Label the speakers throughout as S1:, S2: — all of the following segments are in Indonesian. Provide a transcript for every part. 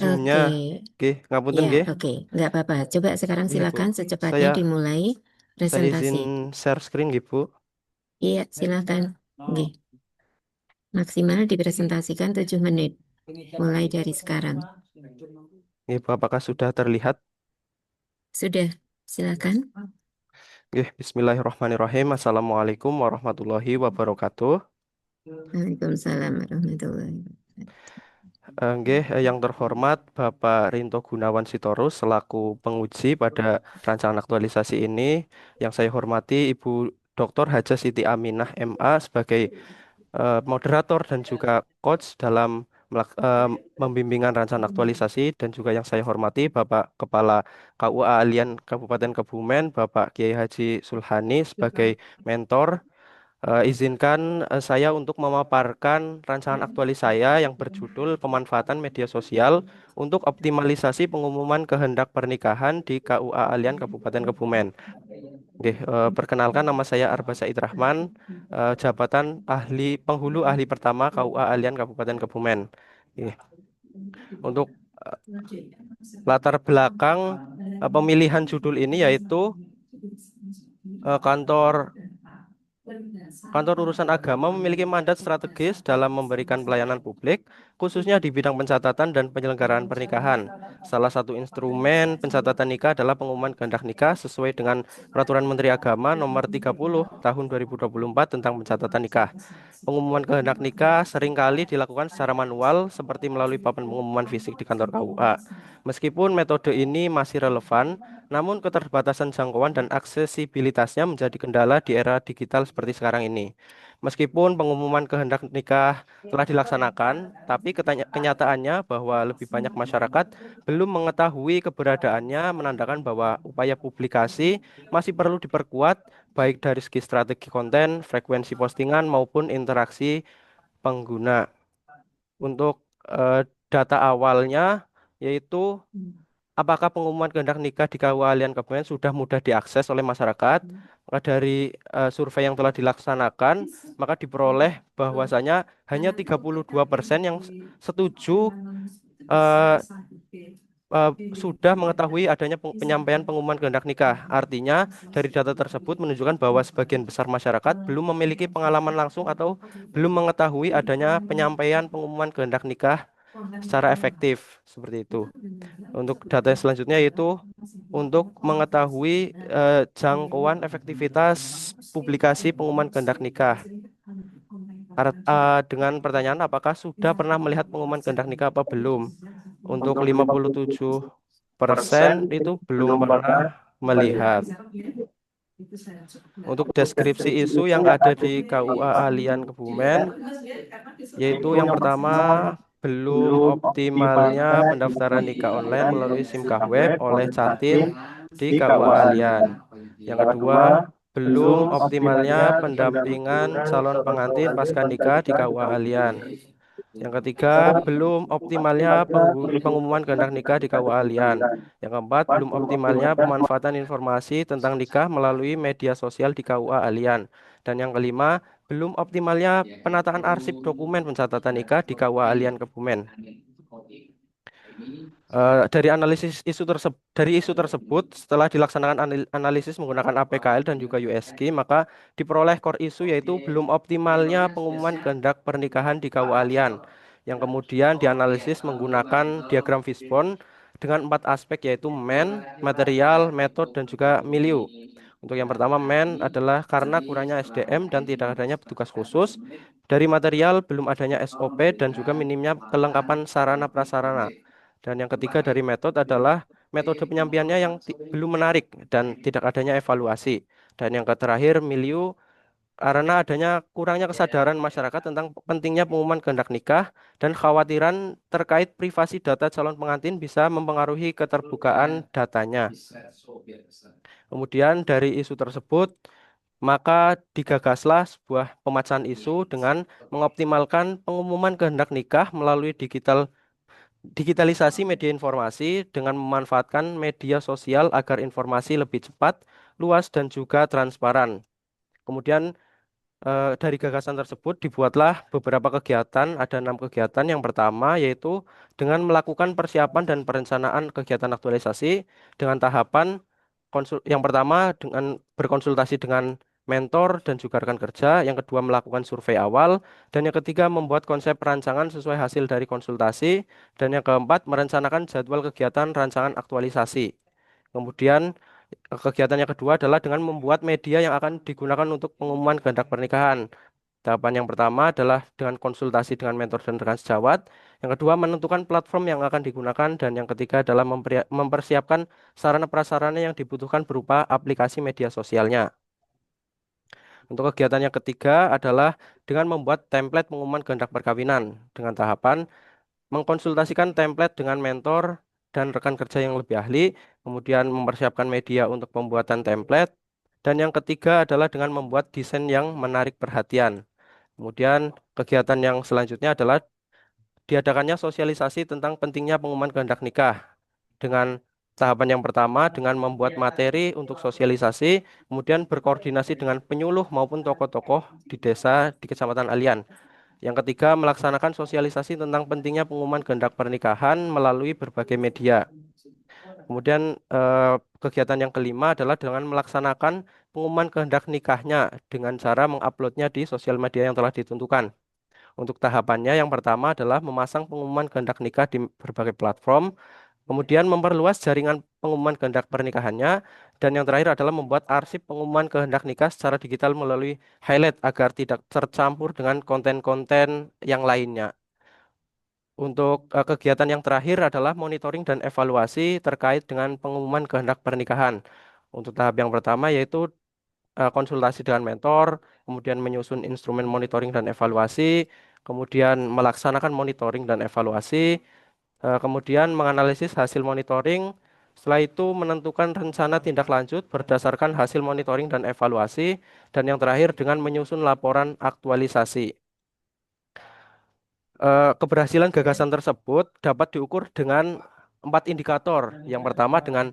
S1: Zoom-nya.
S2: Oke,
S1: Oke, ngapunten
S2: ya,
S1: nggih.
S2: oke, nggak apa-apa. Coba sekarang
S1: Nggih, Bu.
S2: silakan secepatnya
S1: Saya
S2: dimulai
S1: saya
S2: presentasi.
S1: izin share screen nggih, Bu.
S2: Iya, silakan. Oke, maksimal dipresentasikan 7 menit. Mulai dari sekarang.
S1: Nggih, Bu, apakah sudah terlihat?
S2: Sudah, silakan.
S1: Nggih, bismillahirrahmanirrahim. Assalamualaikum warahmatullahi wabarakatuh.
S2: Waalaikumsalam warahmatullahi wabarakatuh.
S1: Nggih, yang terhormat Bapak Rinto Gunawan Sitorus selaku penguji pada rancangan aktualisasi ini. Yang saya hormati Ibu Dr. Haja Siti Aminah MA sebagai moderator dan juga coach dalam membimbingan rancangan aktualisasi, dan juga yang saya hormati Bapak Kepala KUA Alian Kabupaten Kebumen, Bapak Kiai Haji Sulhani sebagai mentor. Izinkan saya untuk memaparkan rancangan aktualis saya yang berjudul Pemanfaatan Media Sosial untuk Optimalisasi Pengumuman Kehendak Pernikahan di KUA Alian Kabupaten Kebumen. Oke, perkenalkan nama saya Arba Said Rahman, jabatan penghulu ahli pertama KUA Alian Kabupaten Kebumen. Oke, untuk eh, latar belakang pemilihan judul ini yaitu eh, kantor Kantor Urusan Agama memiliki mandat strategis dalam memberikan pelayanan publik, khususnya di bidang pencatatan dan penyelenggaraan pernikahan. Salah satu instrumen pencatatan nikah adalah pengumuman kehendak nikah sesuai dengan Peraturan Menteri Agama Nomor 30 Tahun 2024 tentang pencatatan nikah. Pengumuman kehendak nikah seringkali dilakukan secara manual seperti melalui papan pengumuman fisik di kantor KUA. Meskipun metode ini masih relevan, namun keterbatasan jangkauan dan aksesibilitasnya menjadi kendala di era digital seperti sekarang ini. Meskipun pengumuman kehendak nikah telah dilaksanakan, tapi kenyataannya bahwa lebih banyak masyarakat belum mengetahui keberadaannya, menandakan bahwa upaya publikasi masih perlu diperkuat baik dari segi strategi konten, frekuensi postingan maupun interaksi pengguna. Untuk data awalnya yaitu apakah pengumuman kehendak nikah di KUA Alian Kabupaten sudah mudah diakses oleh masyarakat? Maka dari survei yang telah dilaksanakan, maka diperoleh bahwasanya hanya 32% yang setuju eh, sudah mengetahui adanya penyampaian pengumuman kehendak nikah. Artinya, dari data tersebut menunjukkan bahwa sebagian besar masyarakat belum memiliki pengalaman langsung atau belum mengetahui adanya penyampaian pengumuman kehendak nikah secara efektif. Seperti itu. Untuk data yang selanjutnya yaitu untuk mengetahui jangkauan efektivitas publikasi pengumuman kehendak nikah. Dengan pertanyaan apakah sudah pernah melihat pengumuman kehendak nikah apa belum? Untuk
S2: Untuk
S1: 57%
S2: 50%
S1: itu
S2: itu
S1: belum
S2: belum
S1: pernah
S2: pernah
S1: melihat.
S2: melihat.
S1: Untuk
S2: Untuk
S1: deskripsi
S2: deskripsi
S1: isu
S2: itu
S1: yang
S2: yang
S1: ada
S2: ada
S1: di
S2: di
S1: KUA Alian Kebumen, yaitu
S2: yaitu
S1: yang
S2: yang
S1: pertama,
S2: pertama
S1: belum
S2: belum
S1: optimalnya
S2: optimalnya
S1: pendaftaran nikah online
S2: dilakukan
S1: melalui SIM
S2: oleh
S1: web
S2: web
S1: oleh
S2: oleh
S1: Jatim
S2: Jatim
S1: di
S2: di
S1: KUA
S2: KUA
S1: Alian.
S2: Alian.
S1: Yang
S2: Yang
S1: kedua,
S2: kedua,
S1: belum
S2: belum
S1: optimalnya
S2: optimalnya
S1: pendampingan
S2: pendampingan
S1: calon
S2: calon
S1: pengantin
S2: pengantin
S1: pasca
S2: pasca
S1: nikah di
S2: nikah di
S1: KUA
S2: KUA
S1: Alian.
S2: Alian.
S1: Yang ketiga,
S2: Ketiga,
S1: belum
S2: belum
S1: optimalnya
S2: optimalnya
S1: pengumuman kehendak nikah di KUA Alian. Yang keempat,
S2: Empat,
S1: belum
S2: belum
S1: optimalnya
S2: optimalnya
S1: pemanfaatan informasi tentang nikah melalui media sosial di KUA Alian. Dan yang kelima, belum optimalnya penataan arsip dokumen pencatatan nikah di KUA Alian Kebumen. Dari isu tersebut, setelah dilaksanakan analisis menggunakan APKL dan juga USG, maka diperoleh core isu yaitu belum optimalnya pengumuman kehendak pernikahan di KUA Alian, yang kemudian dianalisis menggunakan diagram Fishbone dengan 4 aspek yaitu man, material, metode, dan juga milieu. Untuk yang pertama, man adalah karena kurangnya SDM dan tidak adanya petugas khusus. Dari material, belum adanya SOP dan juga minimnya kelengkapan sarana prasarana. Dan yang ketiga dari metode adalah metode penyampaiannya yang belum menarik dan tidak adanya evaluasi. Dan yang terakhir, milieu karena adanya kurangnya kesadaran masyarakat tentang pentingnya pengumuman kehendak nikah dan khawatiran terkait privasi data calon pengantin bisa mempengaruhi keterbukaan datanya. Kemudian dari isu tersebut, maka digagaslah sebuah pemecahan isu dengan mengoptimalkan pengumuman kehendak nikah melalui digitalisasi media informasi dengan memanfaatkan media sosial agar informasi lebih cepat, luas, dan juga transparan. Kemudian Dari gagasan tersebut dibuatlah beberapa kegiatan, ada 6 kegiatan. Yang pertama yaitu dengan melakukan persiapan dan perencanaan kegiatan aktualisasi dengan tahapan yang pertama dengan berkonsultasi dengan mentor dan juga rekan kerja, yang kedua melakukan survei awal, dan yang ketiga membuat konsep perancangan sesuai hasil dari konsultasi, dan yang keempat merencanakan jadwal kegiatan rancangan aktualisasi. Kemudian kegiatan yang kedua adalah dengan membuat media yang akan digunakan untuk pengumuman kehendak pernikahan. Tahapan yang pertama adalah dengan konsultasi dengan mentor dan rekan sejawat. Yang kedua, menentukan platform yang akan digunakan. Dan yang ketiga adalah mempersiapkan sarana prasarana yang dibutuhkan berupa aplikasi media sosialnya. Untuk kegiatan yang ketiga adalah dengan membuat template pengumuman kehendak perkawinan dengan tahapan mengkonsultasikan template dengan mentor dan rekan kerja yang lebih ahli, kemudian mempersiapkan media untuk pembuatan template, dan yang ketiga adalah dengan membuat desain yang menarik perhatian. Kemudian kegiatan yang selanjutnya adalah diadakannya sosialisasi tentang pentingnya pengumuman kehendak nikah dengan tahapan yang pertama dengan membuat materi untuk sosialisasi, kemudian berkoordinasi dengan penyuluh maupun tokoh-tokoh di desa di Kecamatan Alian. Yang ketiga, melaksanakan sosialisasi tentang pentingnya pengumuman kehendak pernikahan melalui berbagai media. Kemudian kegiatan yang kelima adalah dengan melaksanakan pengumuman kehendak nikahnya dengan cara menguploadnya di sosial media yang telah ditentukan. Untuk tahapannya yang pertama adalah memasang pengumuman kehendak nikah di berbagai platform, kemudian memperluas jaringan pengumuman kehendak pernikahannya, dan yang terakhir adalah membuat arsip pengumuman kehendak nikah secara digital melalui highlight agar tidak tercampur dengan konten-konten yang lainnya. Untuk kegiatan yang terakhir adalah monitoring dan evaluasi terkait dengan pengumuman kehendak pernikahan. Untuk tahap yang pertama yaitu konsultasi dengan mentor, kemudian menyusun instrumen monitoring dan evaluasi, kemudian melaksanakan monitoring dan evaluasi, kemudian menganalisis hasil monitoring, setelah itu menentukan rencana tindak lanjut berdasarkan hasil monitoring dan evaluasi, dan yang terakhir dengan menyusun laporan aktualisasi. Keberhasilan gagasan tersebut dapat diukur dengan 4 indikator. Yang pertama dengan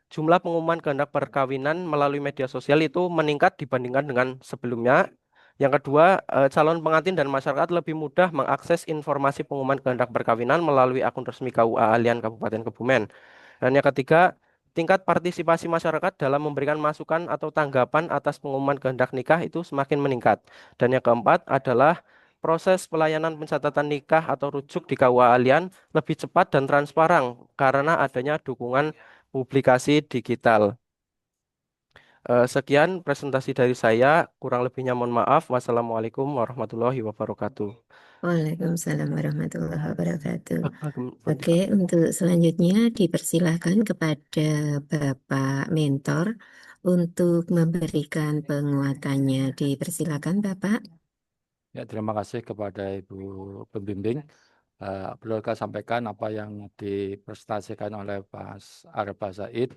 S1: jumlah pengumuman kehendak perkawinan melalui media sosial itu meningkat dibandingkan dengan sebelumnya. Yang kedua, calon pengantin dan masyarakat lebih mudah mengakses informasi pengumuman kehendak perkawinan melalui akun resmi KUA Alian Kabupaten Kebumen. Dan yang ketiga, tingkat partisipasi masyarakat dalam memberikan masukan atau tanggapan atas pengumuman kehendak nikah itu semakin meningkat. Dan yang keempat adalah proses pelayanan pencatatan nikah atau rujuk di KUA Alian lebih cepat dan transparan karena adanya dukungan publikasi digital. Sekian presentasi dari saya, kurang lebihnya mohon maaf. Wassalamualaikum warahmatullahi wabarakatuh.
S2: Waalaikumsalam warahmatullahi wabarakatuh. Oke,
S1: Waalaikumsalam.
S2: untuk selanjutnya dipersilahkan kepada Bapak Mentor untuk memberikan penguatannya. Dipersilakan Bapak.
S3: Ya, terima kasih kepada Ibu Pembimbing. Perlu sampaikan apa yang dipresentasikan oleh Mas Arba Said.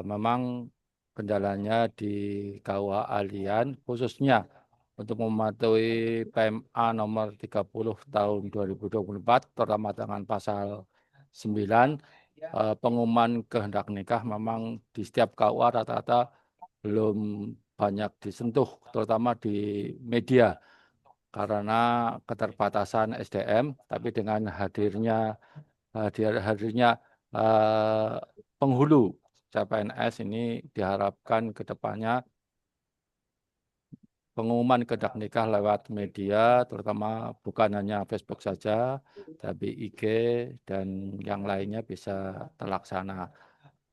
S3: Memang kendalanya di KUA Alian, khususnya untuk mematuhi PMA nomor 30 tahun 2024, terutama dengan pasal 9, pengumuman kehendak nikah memang di setiap KUA rata-rata belum banyak disentuh, terutama di media karena keterbatasan SDM, tapi dengan hadirnya penghulu CPNS ini diharapkan ke depannya pengumuman kehendak nikah lewat media, terutama bukan hanya Facebook saja, tapi IG dan yang lainnya bisa terlaksana.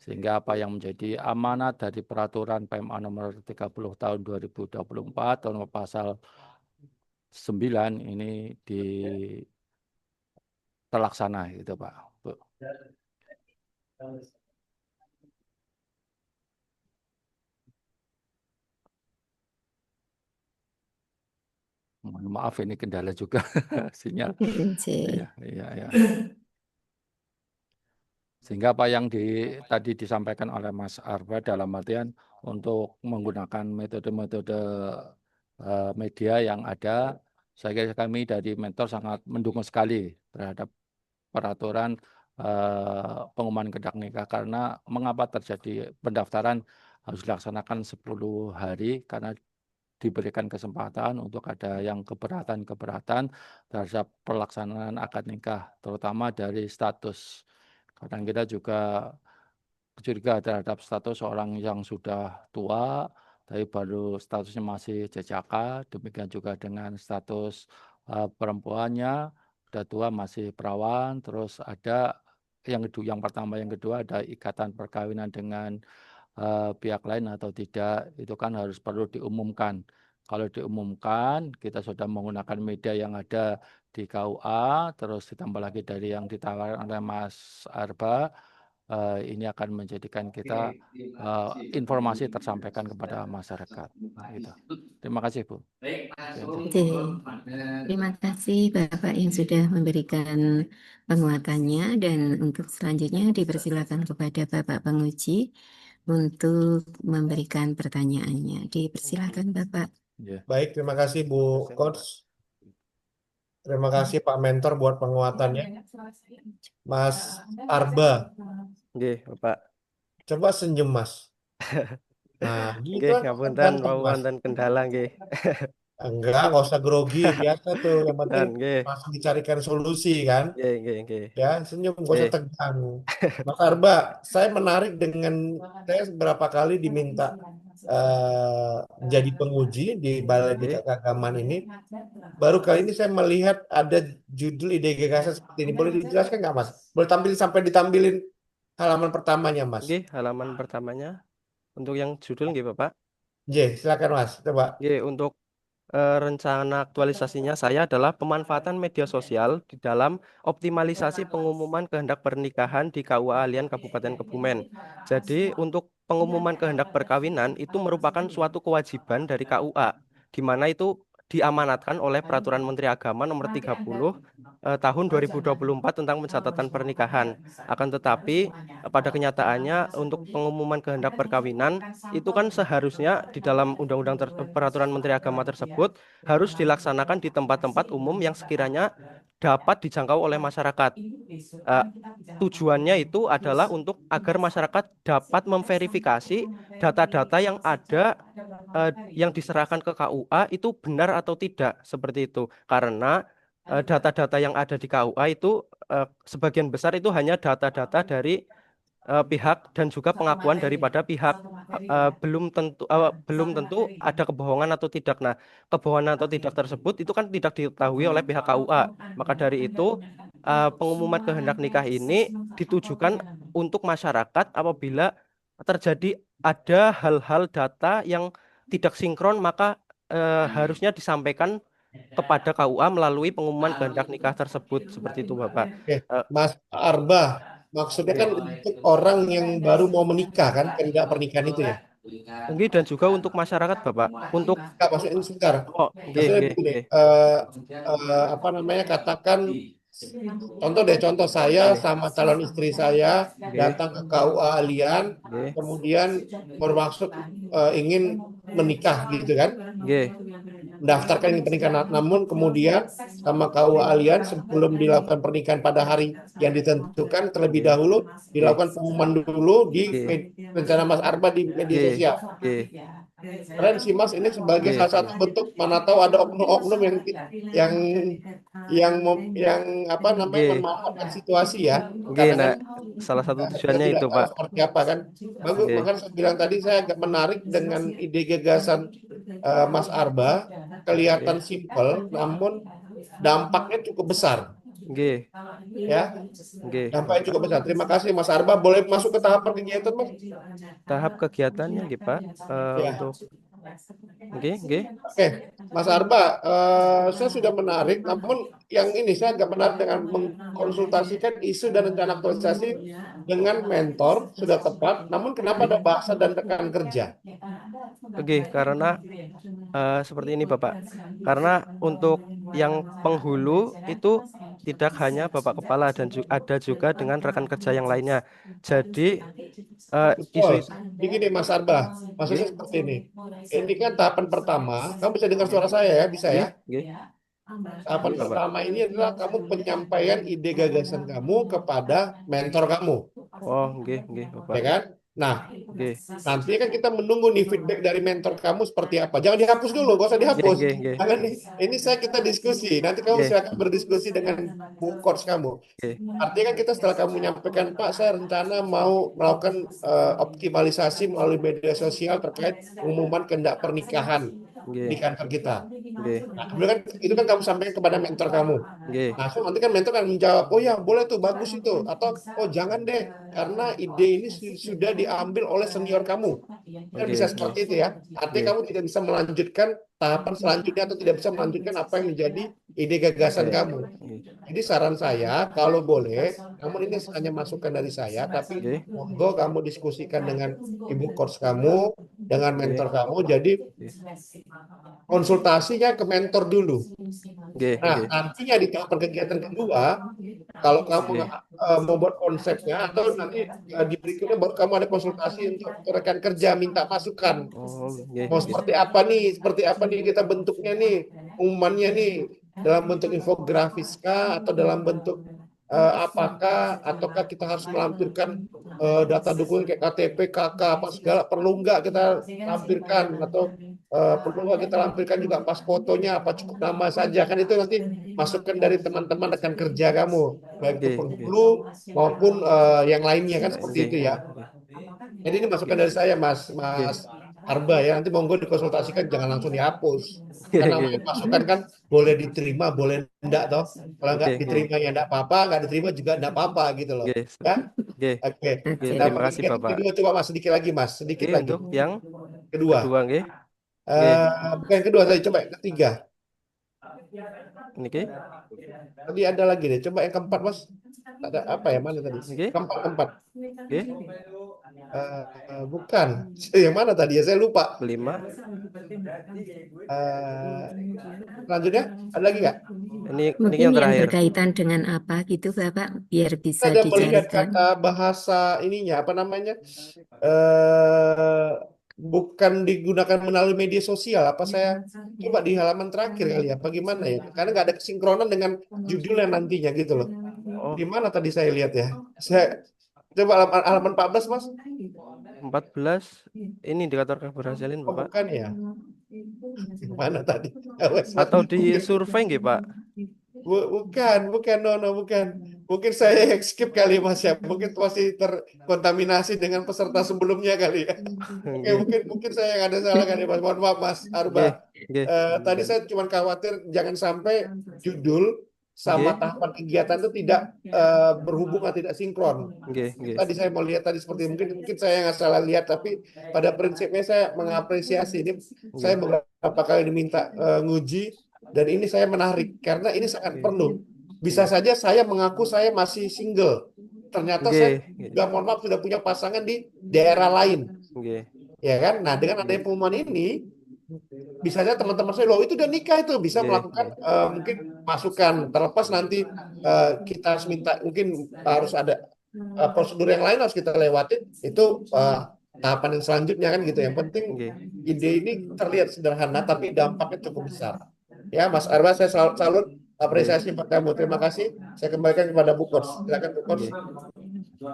S3: Sehingga apa yang menjadi amanat dari peraturan PMA nomor 30 tahun 2024 atau pasal 9 ini terlaksana gitu Pak. Bu. Mohon maaf ini kendala juga sinyal.
S2: Cik.
S3: Ya, ya, ya. Sehingga apa yang tadi disampaikan oleh Mas Arba dalam artian untuk menggunakan metode-metode media yang ada, saya kira kami dari mentor sangat mendukung sekali terhadap peraturan pengumuman kehendak nikah karena mengapa terjadi pendaftaran harus dilaksanakan 10 hari karena diberikan kesempatan untuk ada yang keberatan-keberatan terhadap pelaksanaan akad nikah, terutama dari status. Kadang kita juga curiga terhadap status orang yang sudah tua, tapi baru statusnya masih jejaka. Demikian juga dengan status perempuannya, udah tua masih perawan. Terus ada yang pertama, yang kedua ada ikatan perkawinan dengan pihak lain atau tidak, itu kan harus perlu diumumkan. Kalau diumumkan, kita sudah menggunakan media yang ada di KUA, terus ditambah lagi dari yang ditawarkan oleh Mas Arba, ini akan menjadikan kita informasi tersampaikan kepada masyarakat. Gitu. Terima kasih, Bu.
S2: Oke. Terima kasih Bapak yang sudah memberikan penguatannya, dan untuk selanjutnya dipersilakan kepada Bapak penguji untuk memberikan pertanyaannya. Dipersilakan Bapak.
S3: Ya.
S4: Baik, terima kasih Bu Coach. Terima kasih Pak Mentor buat penguatannya. Mas Arba,
S1: Nggih, Bapak.
S4: coba senyum Mas. Nah, gitu
S1: Nggih,
S4: kan
S1: ngapunten
S4: ganteng Mas.
S1: wonten kendala nggih.
S4: Enggak usah grogi, biasa tuh. Yang penting
S1: Dan nggih,
S4: langsung dicarikan solusi kan.
S1: nggih.
S4: Ya, senyum, gak usah
S1: Nggih,
S4: tegang. Mas Arba, saya menarik dengan saya beberapa kali diminta jadi penguji di Balai Nikah
S1: nggih.
S4: Keagamaan ini. Baru kali ini saya melihat ada judul ide gagasan seperti ini. Boleh dijelaskan nggak, Mas? Boleh tampilin sampai ditampilin halaman pertamanya, Mas.
S1: Nggih, halaman pertamanya untuk yang judul nggih, Bapak.
S4: J, silakan, Mas. Coba.
S1: Nggih, untuk rencana aktualisasinya saya adalah pemanfaatan media sosial di dalam optimalisasi pengumuman kehendak pernikahan di KUA Alian Kabupaten Kebumen. Jadi untuk pengumuman kehendak perkawinan itu merupakan suatu kewajiban dari KUA, di mana itu diamanatkan oleh Peraturan Menteri Agama Nomor 30 tahun 2024 tentang pencatatan pernikahan. Akan tetapi pada kenyataannya untuk pengumuman kehendak perkawinan itu kan seharusnya di dalam Peraturan Menteri Agama tersebut harus dilaksanakan di tempat-tempat umum yang sekiranya dapat dijangkau oleh masyarakat. Tujuannya itu adalah untuk agar masyarakat dapat memverifikasi data-data yang ada yang diserahkan ke KUA itu benar atau tidak, seperti itu. Karena data-data yang ada di KUA itu sebagian besar itu hanya data-data dari pihak dan juga pengakuan daripada pihak, belum tentu ada kebohongan atau tidak. Nah, kebohongan atau tidak tersebut itu kan tidak diketahui oleh pihak KUA. Maka dari itu pengumuman kehendak nikah ini ditujukan untuk masyarakat apabila terjadi ada hal-hal data yang tidak sinkron, maka harusnya disampaikan kepada KUA melalui pengumuman kehendak nikah tersebut, seperti itu Bapak.
S4: Oke, Mas Arba, maksudnya kan untuk orang yang baru mau menikah kan, kehendak pernikahan itu ya?
S1: Nggih, dan juga untuk masyarakat Bapak. Untuk
S4: Enggak, maksudnya ini sebentar.
S1: oh, nggih,
S4: Maksudnya
S1: nggih,
S4: begini,
S1: nggih,
S4: apa namanya, katakan contoh saya
S1: nggih,
S4: sama calon istri saya
S1: nggih,
S4: datang ke KUA Alian,
S1: nggih,
S4: kemudian bermaksud ingin menikah gitu kan,
S1: nggih,
S4: mendaftarkan ingin pernikahan, namun kemudian sama KUA Alian sebelum dilakukan pernikahan pada hari yang ditentukan terlebih
S1: nggih,
S4: dahulu
S1: nggih,
S4: dilakukan pengumuman dulu di
S1: nggih,
S4: rencana Mas Arba di media
S1: nggih,
S4: sosial.
S1: nggih,
S4: Keren sih Mas, ini sebagai
S1: nggih,
S4: salah satu bentuk, mana tahu ada oknum-oknum yang yang apa namanya,
S1: nggih,
S4: memanfaatkan situasi ya,
S1: nggih.
S4: karena kan
S1: Nah, salah satu
S4: kita
S1: tujuannya
S4: tidak
S1: itu
S4: tahu
S1: Pak.
S4: seperti apa kan. Bagus,
S1: Nggih,
S4: makanya saya bilang tadi saya agak menarik dengan ide gagasan Mas Arba, kelihatan
S1: nggih,
S4: simpel namun dampaknya cukup besar
S1: nggih,
S4: ya,
S1: nggih,
S4: dampaknya
S1: Bapak.
S4: cukup besar. Terima kasih Mas Arba, boleh masuk ke tahapan kegiatan Mas?
S1: Tahap kegiatannya nggih Pak,
S4: Ya.
S1: untuk nggih, nggih,
S4: Oke, Mas Arba, saya sudah menarik, namun yang ini saya agak menarik dengan mengkonsultasikan isu dan rencana aktualisasi dengan mentor sudah tepat, namun kenapa ada bahasa dan rekan kerja?
S1: nggih, karena seperti ini Bapak. Karena untuk yang penghulu itu tidak hanya Bapak Kepala dan ada juga dengan rekan kerja yang lainnya. Jadi isu
S4: Betul. Begini Mas Arba, maksudnya
S1: nggih,
S4: seperti ini. Ini kan tahapan pertama, kamu bisa dengar suara saya ya, bisa ya?
S1: nggih, nggih,
S4: Tahapan
S1: nggih Bapak.
S4: pertama ini adalah kamu penyampaian ide gagasan kamu kepada mentor kamu,
S1: Oh, nggih,
S4: ya
S1: Bapak.
S4: kan? Nah,
S1: Oke.
S4: nanti kan kita menunggu nih feedback dari mentor kamu seperti apa. Jangan dihapus dulu, gak usah
S1: Oke,
S4: dihapus.
S1: oke, oke.
S4: Jangan nih, ini kita diskusi. Nanti kamu
S1: Oke,
S4: silakan berdiskusi dengan bu coach kamu.
S1: oke.
S4: Artinya kan kita setelah kamu menyampaikan, Pak, saya rencana mau melakukan optimalisasi melalui media sosial terkait pengumuman kehendak pernikahan di
S1: Oke,
S4: kantor kita.
S1: oke,
S4: Nah, kemudian kan itu kan kamu sampaikan kepada mentor kamu.
S1: oke.
S4: Nah, so nanti kan mentor akan menjawab, oh ya boleh tuh, bagus itu. Atau, oh jangan deh, karena ide ini sudah diambil oleh senior kamu. Kan
S1: Oke,
S4: bisa
S1: oke.
S4: seperti itu ya. Artinya
S1: Oke,
S4: kamu tidak bisa melanjutkan tahapan selanjutnya atau tidak bisa melanjutkan apa yang menjadi ide gagasan
S1: oke.
S4: kamu.
S1: Oke,
S4: Jadi saran saya, kalau boleh, namun ini hanya masukan dari saya, tapi
S1: oke,
S4: monggo kamu diskusikan dengan ibu coach kamu, dengan
S1: oke,
S4: mentor kamu. Jadi
S1: oke.
S4: konsultasinya ke mentor dulu.
S1: Oke,
S4: Nah,
S1: oke.
S4: nantinya di tahapan kegiatan kedua, kalau kamu
S1: Oke.
S4: membuat konsepnya atau nanti di berikutnya baru kamu ada konsultasi untuk rekan kerja minta masukan.
S1: Oh, oke,
S4: Mau
S1: oke.
S4: seperti apa nih? Seperti apa nih kita bentuknya nih? Umumannya nih dalam bentuk infografis kah atau dalam bentuk apakah ataukah kita harus melampirkan data dukungan kayak KTP, KK apa segala perlu nggak kita lampirkan atau perlu nggak kita lampirkan juga pas fotonya apa cukup nama saja kan itu nanti masukan dari teman-teman rekan kerja kamu baik itu
S1: Oke, oke.
S4: penghulu maupun yang lainnya kan seperti
S1: Oke,
S4: itu ya.
S1: oke.
S4: Jadi ini
S1: Oke,
S4: masukan dari saya, Mas,
S1: oke.
S4: Mas Arba ya. Nanti monggo dikonsultasikan, jangan langsung dihapus.
S1: Oke,
S4: Karena namanya
S1: oke.
S4: masukan kan boleh diterima, boleh enggak toh. Kalau
S1: Oke,
S4: enggak
S1: oke.
S4: diterima ya enggak apa-apa, enggak diterima juga enggak apa-apa gitu loh.
S1: Oke,
S4: Ya,
S1: oke.
S4: oke.
S1: Oke,
S2: Oke.
S4: Nah,
S1: terima kasih
S4: kegiatan
S1: Bapak.
S4: kedua coba Mas sedikit lagi, Mas, sedikit
S1: Oke,
S4: lagi.
S1: untuk yang
S4: Kedua,
S1: kedua, oke. Oke,
S4: bukan yang kedua tadi, coba yang ketiga.
S1: ini oke.
S4: Tadi ada lagi deh, coba yang keempat, Mas. Ada apa ya mana tadi?
S1: Oke,
S4: Keempat, keempat.
S1: oke.
S4: Bukan. Yang mana tadi ya? Saya lupa.
S1: Kelima,
S4: Eh, Selanjutnya ada lagi nggak?
S1: ini
S2: Mungkin
S1: yang
S2: yang
S1: terakhir.
S2: berkaitan dengan apa gitu, Bapak, biar
S4: Kita
S2: bisa
S4: ada melihat
S2: dicarikan.
S4: kata bahasa ininya apa namanya eh bukan digunakan melalui media sosial apa saya coba di halaman terakhir kali ya bagaimana ya karena nggak ada kesinkronan dengan judulnya nantinya gitu loh
S1: Oh,
S4: di mana tadi saya lihat ya saya coba halaman 14 Mas
S1: 14. Ini dikatakan berhasilin,
S4: oh
S1: Bapak.
S4: bukan ya di mana tadi
S1: Atau di
S4: mungkin
S1: survei nggih, Pak?
S4: bukan no no bukan mungkin saya yang skip kali Mas ya mungkin masih terkontaminasi dengan peserta sebelumnya kali ya. Oke,
S1: Nggih.
S4: mungkin saya yang ada salah kan ya, Mas. Mohon maaf, Mas Arba.
S1: Nggih, nggih.
S4: Tadi saya cuma khawatir jangan sampai judul sama
S1: Nggih,
S4: tahapan kegiatan itu tidak berhubung atau tidak sinkron.
S1: nggih, nggih.
S4: Tadi saya mau lihat tadi seperti mungkin saya nggak salah lihat, tapi pada prinsipnya saya mengapresiasi ini. Saya
S1: Nggih.
S4: beberapa kali diminta nguji dan ini saya menarik karena ini sangat
S1: Nggih.
S4: perlu. Bisa
S1: Nggih.
S4: saja saya mengaku saya masih single. Ternyata saya
S1: Nggih, nggih.
S4: juga mohon maaf sudah punya pasangan di daerah lain
S1: Nggih.
S4: ya kan? Nah, dengan adanya
S1: Nggih.
S4: pengumuman ini, bisa saja teman-teman saya, loh itu udah nikah itu bisa
S1: Nggih,
S4: melakukan
S1: nggih.
S4: mungkin masukan terlepas nanti kita harus minta mungkin harus ada prosedur yang lain harus kita lewati itu tahapan yang selanjutnya kan gitu. Yang penting
S1: Nggih.
S4: ide ini terlihat sederhana tapi dampaknya cukup besar. Ya, Mas Arba, saya salut
S1: Nggih.
S4: apresiasi buat kamu. Terima kasih. Saya kembalikan kepada Bu Coach. Silakan Bu Coach.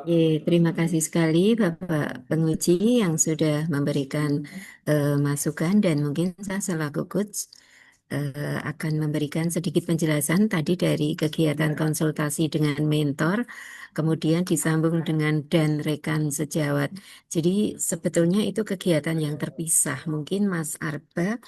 S1: Nggih.
S2: Terima kasih sekali Bapak penguji yang sudah memberikan masukan dan mungkin saya selaku coach akan memberikan sedikit penjelasan tadi dari kegiatan konsultasi dengan mentor, kemudian disambung dengan dan rekan sejawat. Jadi sebetulnya itu kegiatan yang terpisah. Mungkin Mas Arba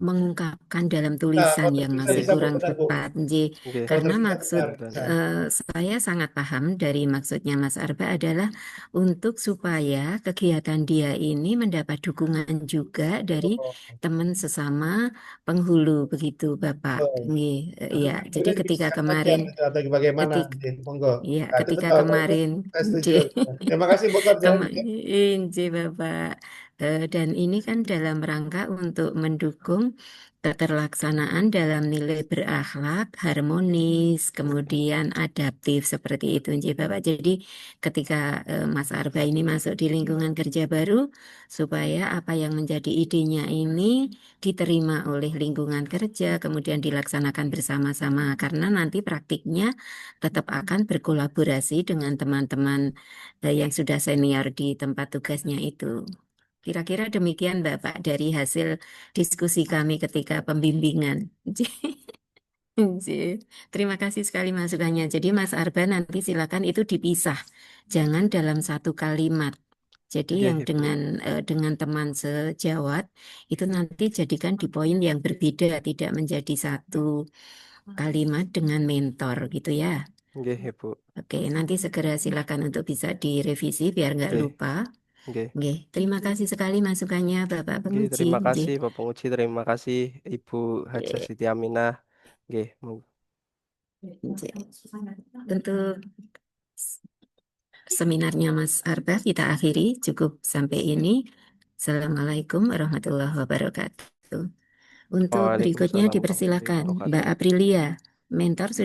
S2: mengungkapkan dalam
S4: Nah,
S2: tulisan
S4: oh,
S2: yang
S4: bisa,
S2: masih
S4: bisa Bu,
S2: kurang
S4: benar Bu.
S2: tepat. Nggih.
S1: Nggih.
S2: Karena
S4: Bisa,
S2: maksud
S4: benar.
S2: saya sangat paham dari maksudnya Mas Arba adalah untuk supaya kegiatan dia ini mendapat dukungan juga dari
S4: Oh,
S2: teman sesama penghulu begitu Bapak.
S4: betul.
S2: Nggih. Ya, jadi
S4: Kemudian
S2: ketika
S4: bisa saja
S2: kemarin
S4: gitu, atau bagaimana
S2: ketika
S4: gitu. Monggo.
S2: ya
S4: Nah, itu
S2: ketika
S4: betul.
S2: kemarin
S4: Saya setuju.
S2: nggih.
S4: Terima kasih Bu Coach. Ya.
S2: Inji Bapak. Dan ini kan dalam rangka untuk mendukung keterlaksanaan dalam nilai berakhlak, harmonis, kemudian adaptif seperti itu, Nggih, Bapak. Jadi ketika Mas Arba ini masuk di lingkungan kerja baru, supaya apa yang menjadi idenya ini diterima oleh lingkungan kerja, kemudian dilaksanakan bersama-sama, karena nanti praktiknya tetap akan berkolaborasi dengan teman-teman yang sudah senior di tempat tugasnya itu. Kira-kira demikian Bapak dari hasil diskusi kami ketika pembimbingan. Terima kasih sekali masukannya. Jadi Mas Arba nanti silakan itu dipisah, jangan dalam satu kalimat. Jadi
S1: Nggih,
S2: yang
S1: Ibu.
S2: dengan teman sejawat itu nanti jadikan di poin yang berbeda, tidak menjadi satu kalimat dengan mentor gitu ya.
S1: Nggih, Ibu.
S2: Oke, nanti segera silakan untuk bisa direvisi biar nggak
S1: Nggih,
S2: lupa.
S1: nggih.
S2: Oke, terima kasih sekali masukannya Bapak
S1: Nggih,
S2: Penguji.
S1: terima
S2: Nggih.
S1: kasih Bapak Uci, terima kasih Ibu Haja
S2: Oke,
S1: Siti Aminah. Nggih,
S2: nggih. Untuk seminarnya Mas Arba kita akhiri cukup sampai ini. Assalamualaikum warahmatullahi wabarakatuh. Untuk berikutnya
S1: Waalaikumsalam warahmatullahi
S2: dipersilakan Mbak
S1: wabarakatuh.
S2: Aprilia, mentor sudah